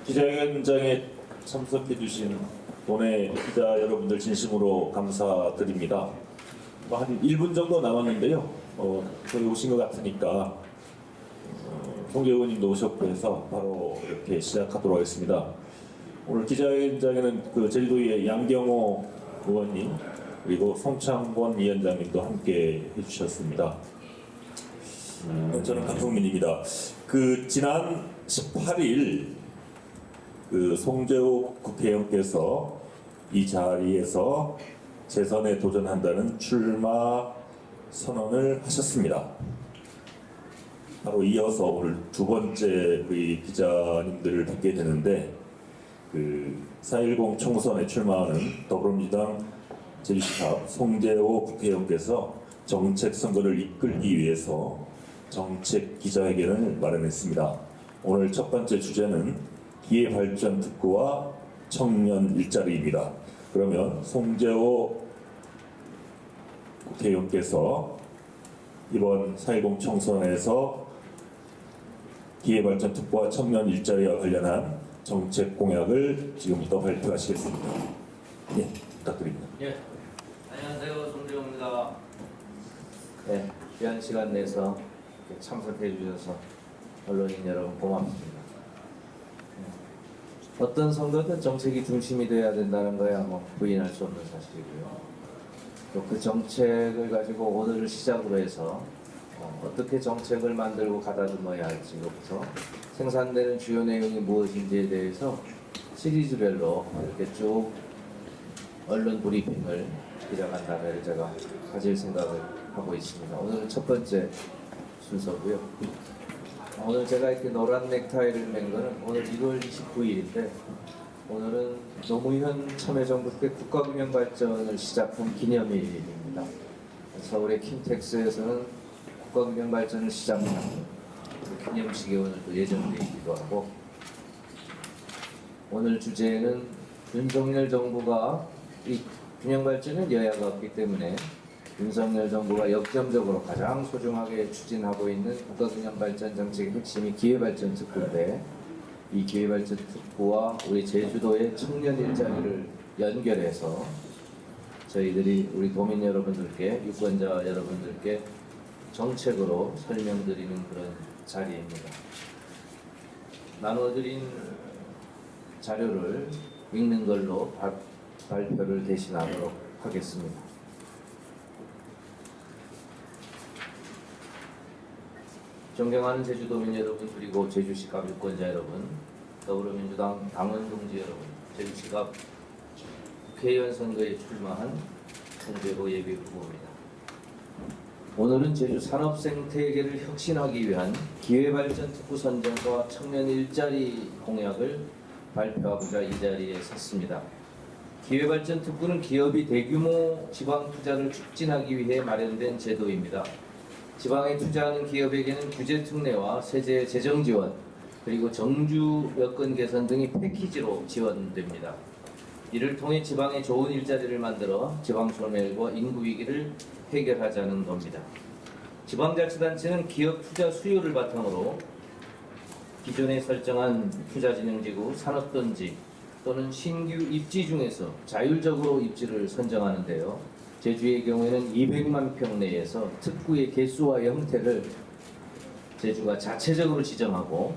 기자회견장에 참석해 주신 도내 기자 여러분들 진심으로 감사드립니다. 한 1분 정도 남았는데요. 저희 오신 것 같으니까 송재 의원님도 오셨고 해서 바로 이렇게 시작하도록 하겠습니다. 오늘 기자회견장에는 제주도의 양경호 의원님 그리고 송창권 위원장님도 함께 해주셨습니다. 저는 강성민입니다. 지난 18일 송재호 국회의원께서 이 자리에서 재선에 도전한다는 출마 선언을 하셨습니다. 바로 이어서 오늘 두 번째 우리 기자님들을 뵙게 되는데 4.10 총선에 출마하는 더불어민주당 제주시갑 송재호 국회의원께서 정책 선거를 이끌기 위해서 정책 기자회견을 마련했습니다. 오늘 첫 번째 주제는 기회발전 특구와 청년 일자리입니다. 그러면 송재호 국회의원께서 이번 4.10 총선에서 기회발전 특구와 청년 일자리와 관련한 정책 공약을 지금부터 발표하시겠습니다. 네, 부탁드립니다. 예, 안녕하세요, 송재호입니다. 네, 귀한 시간 내서 참석해 주셔서 언론인 여러분 고맙습니다. 어떤 선거든 정책이 중심이 돼야 된다는 거야 부인할 수 없는 사실이고요. 또 그 정책을 가지고 오늘을 시작으로 해서 어떻게 정책을 만들고 가다듬어야 할지부터 생산되는 주요 내용이 무엇인지에 대해서 시리즈별로 이렇게 쭉 언론 브리핑을 기자간담회를 제가 가질 생각을 하고 있습니다. 오늘은 첫 번째 순서고요. 오늘 제가 이렇게 노란 넥타이를 맨 거는 오늘 1월 29일인데 오늘은 노무현 참여정부 때 국가균형발전을 시작한 기념일입니다. 서울의 킨텍스에서는 국가균형발전을 시작한 기념식이 오늘 또 예정되어 있기도 하고 오늘 주제는 윤석열 정부가 이 균형발전은 여야가 없기 때문에 윤석열 정부가 역점적으로 가장 소중하게 추진하고 있는 국가균형발전 정책의 핵심이 기회발전 특구인데 이 기회발전 특구와 우리 제주도의 청년 일자리를 연결해서 저희들이 우리 도민 여러분들께 유권자 여러분들께 정책으로 설명드리는 그런 자리입니다. 나눠드린 자료를 읽는 걸로 발표를 대신하도록 하겠습니다. 존경하는 제주도민 여러분 그리고 제주시갑 유권자 여러분 더불어민주당 당원 동지 여러분 제주시갑 국회의원 선거에 출마한 송재호 예비후보입니다. 오늘은 제주 산업 생태계를 혁신하기 위한 기회발전 특구 선정과 청년 일자리 공약을 발표하고자 이 자리에 섰습니다. 기회발전 특구는 기업이 대규모 지방 투자를 촉진하기 위해 마련된 제도입니다. 지방에 투자하는 기업에게는 규제 특례와 세제 재정 지원, 그리고 정주 여건 개선 등이 패키지로 지원됩니다. 이를 통해 지방에 좋은 일자리를 만들어 지방 소멸과 인구 위기를 해결하자는 겁니다. 지방자치단체는 기업 투자 수요를 바탕으로 기존에 설정한 투자진흥지구, 산업단지 또는 신규 입지 중에서 자율적으로 입지를 선정하는데요. 제주의 경우에는 200만 평 내에서 특구의 개수와 형태를 제주가 자체적으로 지정하고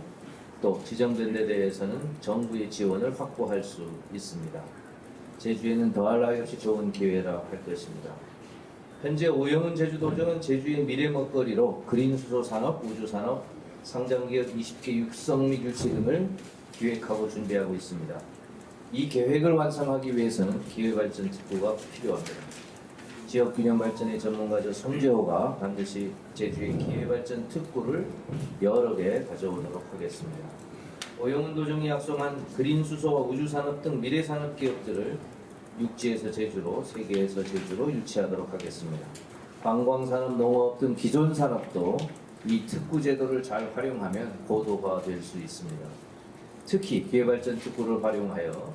또 지정된 데 대해서는 정부의 지원을 확보할 수 있습니다. 제주에는 더할 나위 없이 좋은 기회라 할 것입니다. 현재 오영훈 제주도정은 제주의 미래 먹거리로 그린수소 산업, 우주산업, 상장기업 20개 육성 및 유치 등을 기획하고 준비하고 있습니다. 이 계획을 완성하기 위해서는 기회발전 특구가 필요합니다. 지역균형발전의 전문가죠 송재호가 반드시 제주의 기회발전 특구를 여러 개 가져오도록 하겠습니다. 오영훈 도정이 약속한 그린수소와 우주산업 등 미래산업 기업들을 육지에서 제주로, 세계에서 제주로 유치하도록 하겠습니다. 관광산업, 농업 등 기존 산업도 이 특구 제도를 잘 활용하면 고도화될 수 있습니다. 특히 기회발전 특구를 활용하여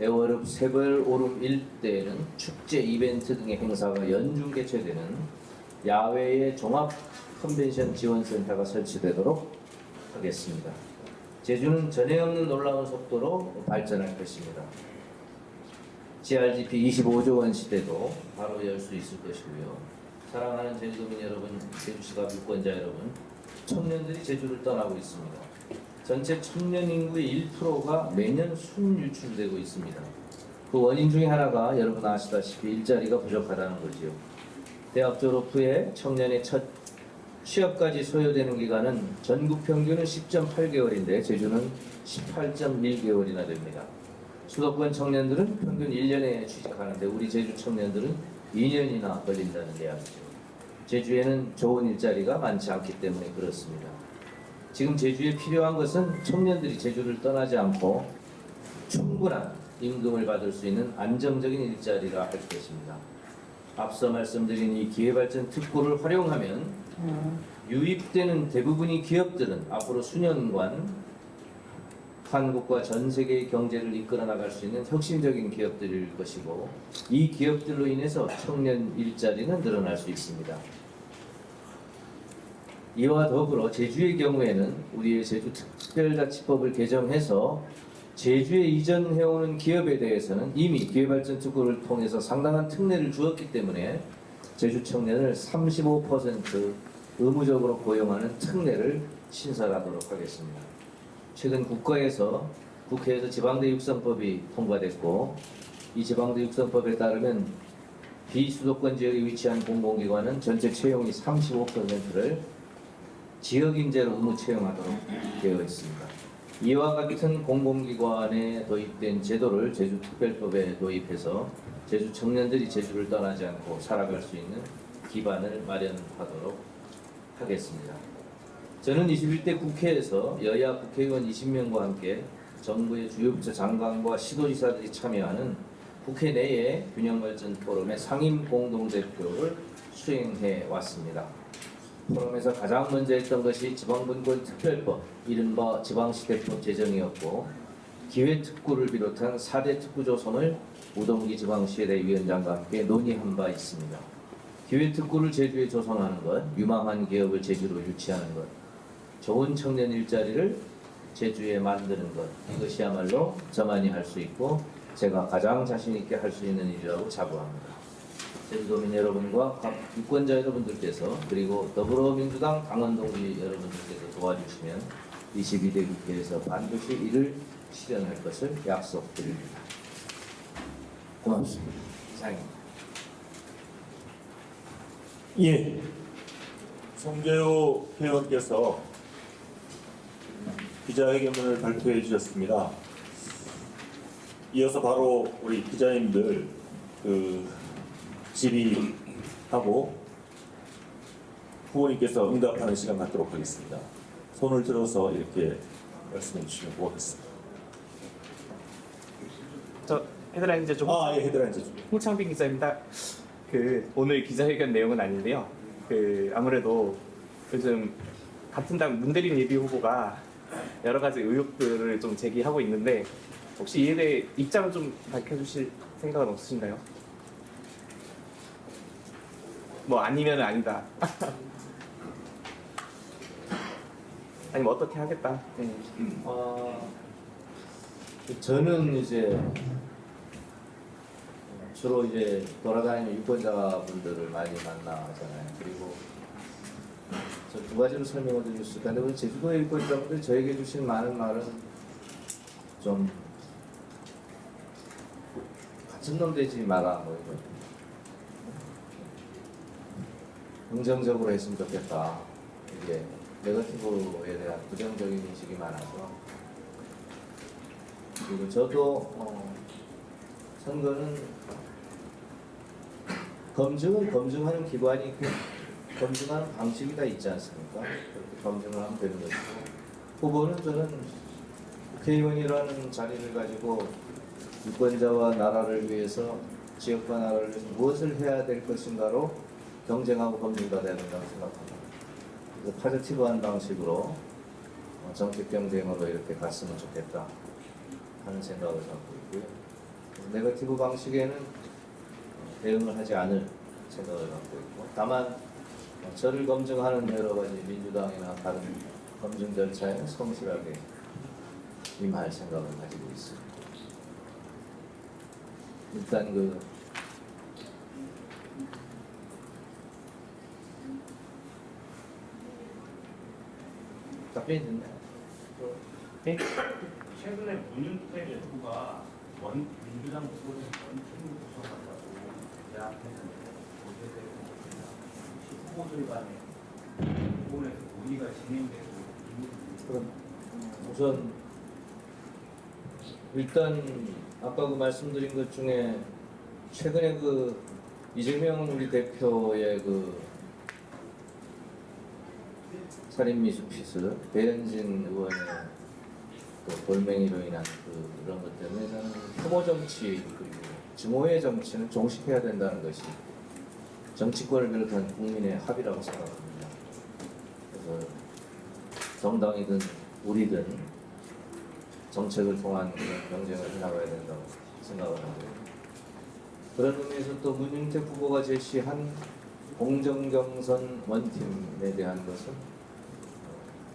애월읍 세벌오름 일대에는 축제, 이벤트 등의 행사가 연중 개최되는 야외의 종합 컨벤션 지원센터가 설치되도록 하겠습니다. 제주는 전에 없는 놀라운 속도로 발전할 것입니다. GRDP 25조 원 시대도 바로 열 수 있을 것이고요. 사랑하는 제주도민 여러분, 제주시가 유권자 여러분, 청년들이 제주를 떠나고 있습니다. 전체 청년 인구의 1%가 매년 순유출되고 있습니다. 그 원인 중에 하나가 여러분 아시다시피 일자리가 부족하다는 거지요. 대학 졸업 후에 청년의 첫 취업까지 소요되는 기간은 전국 평균은 10.8개월인데 제주는 18.1개월이나 됩니다. 수도권 청년들은 평균 1년에 취직하는데 우리 제주 청년들은 2년이나 걸린다는 이야기죠. 제주에는 좋은 일자리가 많지 않기 때문에 그렇습니다. 지금 제주에 필요한 것은 청년들이 제주를 떠나지 않고 충분한 임금을 받을 수 있는 안정적인 일자리라 할 것입니다. 앞서 말씀드린 이 기회발전 특구를 활용하면 유입되는 대부분의 기업들은 앞으로 수년간 한국과 전 세계의 경제를 이끌어 나갈 수 있는 혁신적인 기업들일 것이고 이 기업들로 인해서 청년 일자리는 늘어날 수 있습니다. 이와 더불어 제주의 경우에는 우리의 제주특별자치법을 개정해서 제주에 이전해오는 기업에 대해서는 이미 기회발전 특구를 통해서 상당한 특례를 주었기 때문에 제주 청년을 35% 의무적으로 고용하는 특례를 신설하도록 하겠습니다. 최근 국회에서 지방대 육성법이 통과됐고 이 지방대 육성법에 따르면 비수도권 지역에 위치한 공공기관은 전체 채용이 35%를 지역인재로 의무 채용하도록 되어 있습니다. 이와 같은 공공기관에 도입된 제도를 제주특별법에 도입해서 제주 청년들이 제주를 떠나지 않고 살아갈 수 있는 기반을 마련하도록 하겠습니다. 저는 21대 국회에서 여야 국회의원 20명과 함께 정부의 주요 부처 장관과 시도지사들이 참여하는 국회 내의 균형발전 포럼의 상임 공동대표를 수행해 왔습니다. 포럼에서 가장 먼저 했던 것이 지방분권 특별법, 이른바 지방시대법 제정이었고 기회특구를 비롯한 4대 특구 조성을 우동기 지방시의회 위원장과 함께 논의한 바 있습니다. 기회특구를 제주에 조성하는 것, 유망한 기업을 제주로 유치하는 것, 좋은 청년 일자리를 제주에 만드는 것, 이것이야말로 저만이 할 수 있고 제가 가장 자신 있게 할 수 있는 일이라고 자부합니다. 제주도민 여러분과 각 유권자 여러분들께서 그리고 더불어민주당 당원 동지 여러분들께서 도와주시면 22대 국회에서 반드시 이를 실현할 것을 약속드립니다. 고맙습니다. 이상입니다. 예, 송재호 회원께서 기자회견문을 발표해 주셨습니다. 이어서 바로 우리 기자님들 질의하고 후보님께서 응답하는 시간 갖도록 하겠습니다. 손을 들어서 이렇게 말씀해 주시면 고맙겠습니다. 저 헤드라인 제조 예, 헤드라인 제조. 홍창빈 기자입니다. 오늘 기자회견 내용은 아닌데요. 아무래도 요즘 같은 당 문대림 예비 후보가 여러 가지 의혹들을 좀 제기하고 있는데 혹시 이에 대해 입장을 좀 밝혀주실 생각은 없으신가요? 뭐 아니면 아니다. 아니면 어떻게 하겠다. 네. 저는 이제 주로 이제 돌아다니는 유권자분들을 많이 만나잖아요. 그리고 저 두 가지로 설명을 드릴 수 있는데 우리 제주도의 유권자분들 저에게 주신 많은 말은 좀 같은 놈 되지 마라 뭐 이런 긍정적으로 했으면 좋겠다. 이게 네거티브에 대한 부정적인 인식이 많아서 그리고 저도 선거는 검증은 검증하는 기관이 있고 검증하는 방식이 다 있지 않습니까? 그렇게 검증을 하면 되는 것이고 후보는 저는 국회의원이라는 자리를 가지고 유권자와 나라를 위해서 지역과 나라를 위해서 무엇을 해야 될 것인가로 경쟁하고 검증받아야 된다고 생각합니다. 그래서 파지티브한 방식으로 정책 경쟁으로 이렇게 갔으면 좋겠다 하는 생각을 갖고 있고요. 네거티브 방식에는 대응을 하지 않을 생각을 갖고 있고 다만 저를 검증하는 여러 가지 민주당이나 다른 검증 절차에 성실하게 임할 생각을 가지고 있습니다. 일단 답변이 됐나요? 네? 최근에 문윤택 후보가 민주당 후보를 원팀을 구성한다고 대학에서 어제 후보들 간에 부분에서 논의가 진행되고 그럼 우선 일단 아까 그 말씀드린 것 중에 최근에 그 이재명 우리 대표의 그 살인 미수피스 배현진 의원의 그 돌멩이로 인한 그런 것 때문에 저는 혐오 정치 그리고 증오의 정치는 종식해야 된다는 것이 정치권을 비롯한 국민의 합의라고 생각합니다. 그래서 정당이든 우리든 정책을 통한 그런 경쟁을 해나가야 된다고 생각을 하고요. 그런 의미에서 또 문윤택 후보가 제시한 공정경선 원팀에 대한 것은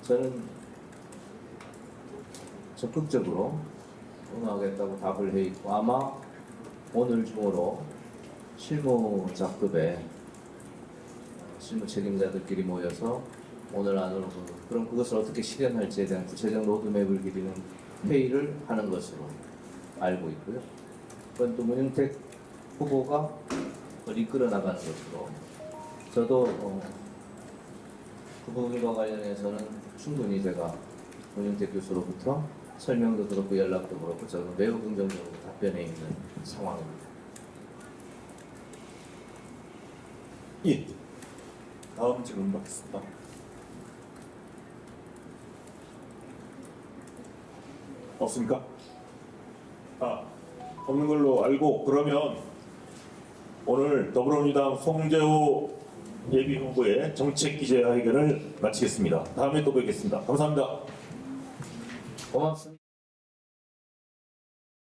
저는 적극적으로 응하겠다고 답을 해 있고 아마 오늘 중으로 실무자급의 실무 책임자들끼리 모여서 오늘 안으로 그럼 그것을 어떻게 실현할지에 대한 구체적 로드맵을 그리는 회의를 하는 것으로 알고 있고요. 그건 또 문윤택 후보가 그걸 이끌어 나가는 것으로 저도 그 부분과 관련해서는 충분히 제가 문윤택 교수로부터 설명도 그렇고 연락도 그렇고 저는 매우 긍정적으로 답변해 있는 상황입니다. 예. 다음 질문 받겠습니다. 없습니까? 없는 걸로 알고 그러면 오늘 더불어민주당 송재호 예비후보의 정책 기자회견을 마치겠습니다. 다음에 또 뵙겠습니다. 감사합니다. 고맙습니다.